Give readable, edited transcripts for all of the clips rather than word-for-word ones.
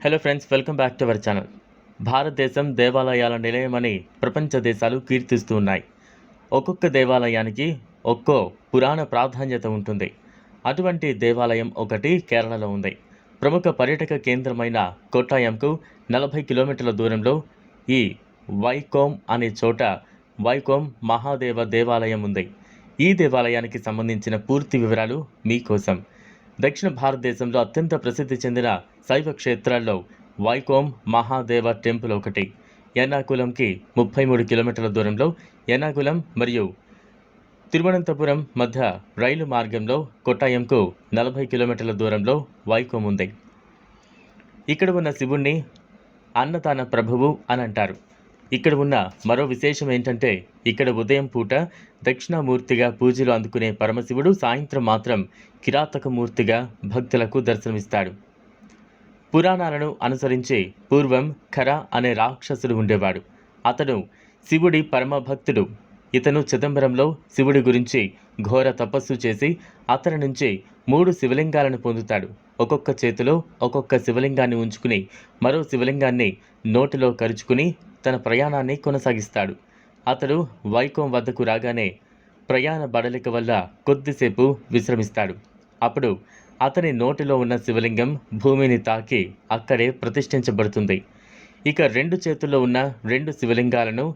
Hello friends, welcome back to our channel. భారతదేశం దేవాలయాల నిలయమని ప్రపంచ దేశాలు కీర్తిస్తూ ఉన్నాయి. ఒక్కొక్క దేవాలయానికి ఒక్కో పురాణ ప్రాధాన్యత ఉంటుంది. అటువంటి దేవాలయం ఒకటి కేరళలో ఉంది. ప్రముఖ పర్యాటక కేంద్రమైన కొట్టాయంకు 40 కిలోమీటర్ల దూరంలో ఈ వైకోమ్ అనే చోట వైకోమ్ మహాదేవ దేవాలయం ఉంది. ఈ దేవాలయానికి సంబంధించిన పూర్తి వివరాలు మీకోసం. దక్షిణ భారతదేశంలో అత్యంత ప్రసిద్ధి చెందిన శైవ క్షేత్రాల్లో వైకోమ్ మహాదేవ టెంపుల్ ఒకటి. ఎర్నాకులంకి 33 కిలోమీటర్ల దూరంలో ఎర్నాకులం మరియు తిరువనంతపురం మధ్య రైలు మార్గంలో కొట్టాయంకు 40 కిలోమీటర్ల దూరంలో వైకోమ్ ఉంది. ఇక్కడ ఉన్న శివుణ్ణి అన్నదాన ప్రభువు అని అంటారు. ఇక్కడ ఉన్న మరో విశేషం ఏంటంటే, ఇక్కడ ఉదయం పూట దక్షిణామూర్తిగా పూజలు అందుకునే పరమశివుడు సాయంత్రం మాత్రం కిరాతకమూర్తిగా భక్తులకు దర్శనమిస్తాడు. పురాణాలను అనుసరించి పూర్వం ఖర అనే రాక్షసుడు ఉండేవాడు. అతను శివుడి పరమ భక్తుడు. ఇతను చిదంబరంలో శివుడి గురించి ఘోర తపస్సు చేసి అతని నుంచి 3 శివలింగాలను పొందుతాడు. ఒక్కొక్క చేతిలో ఒక్కొక్క శివలింగాన్ని ఉంచుకుని మరో శివలింగాన్ని నోటిలో కరుచుకుని తన ప్రయాణాన్ని కొనసాగిస్తాడు. అతడు వైకోమ్ వద్దకు రాగానే ప్రయాణ బడలిక వల్ల కొద్దిసేపు విశ్రమిస్తాడు. అప్పుడు అతని నోటిలో ఉన్న శివలింగం భూమిని తాకి అక్కడే ప్రతిష్ఠించబడుతుంది. ఇక 2 చేతుల్లో ఉన్న 2 శివలింగాలను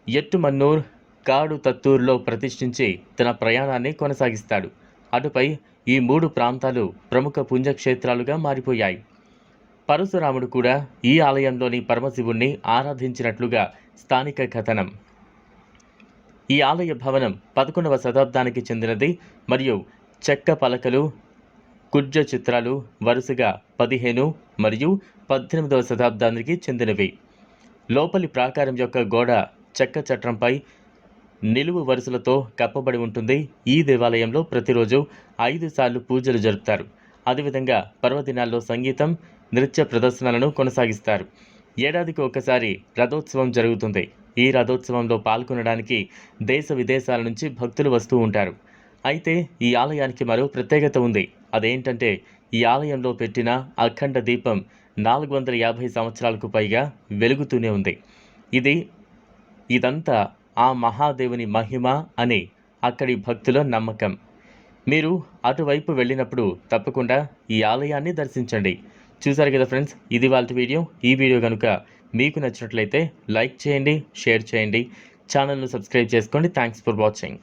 ఎట్టుమన్నూర్ కాడు తత్తూరులో ప్రతిష్ఠించి తన ప్రయాణాన్ని కొనసాగిస్తాడు. అటుపై ఈ 3 ప్రాంతాలు ప్రముఖ పుణ్యక్షేత్రాలుగా మారిపోయాయి. పరశురాముడు కూడా ఈ ఆలయంలోని పరమశివుణ్ణి ఆరాధించినట్లుగా స్థానిక కథనం. ఈ ఆలయ భవనం 11వ శతాబ్దానికి చెందినది మరియు చెక్క పలకలు, కుడ్జ చిత్రాలు వరుసగా 15 మరియు 18వ శతాబ్దానికి చెందినవి. లోపలి ప్రాకారం యొక్క గోడ చెక్క చట్రంపై నిలువు వరుసలతో కప్పబడి ఉంటుంది. ఈ దేవాలయంలో ప్రతిరోజు 5 సార్లు పూజలు జరుపుతారు. అదేవిధంగా పర్వదినాల్లో సంగీతం, నృత్య ప్రదర్శనలను కొనసాగిస్తారు. ఏడాదికి ఒకసారి రథోత్సవం జరుగుతుంది. ఈ రథోత్సవంలో పాల్గొనడానికి దేశ విదేశాల నుంచి భక్తులు వస్తూ ఉంటారు. అయితే ఈ ఆలయానికి మరో ప్రత్యేకత ఉంది. అదేంటంటే, ఈ ఆలయంలో పెట్టిన అఖండ దీపం 450 సంవత్సరాలకు పైగా వెలుగుతూనే ఉంది. ఇదంతా ఆ మహాదేవుని మహిమ అని అక్కడి భక్తుల నమ్మకం. మీరు అటువైపు వెళ్ళినప్పుడు తప్పకుండా ఈ ఆలయాన్ని దర్శించండి. చూసారు కదా ఫ్రెండ్స్, ఇది వాళ్ళ వీడియో. ఈ వీడియో కనుక మీకు నచ్చినట్లయితే లైక్ చేయండి, షేర్ చేయండి, ఛానల్ను సబ్స్క్రైబ్ చేసుకోండి. Thanks for watching.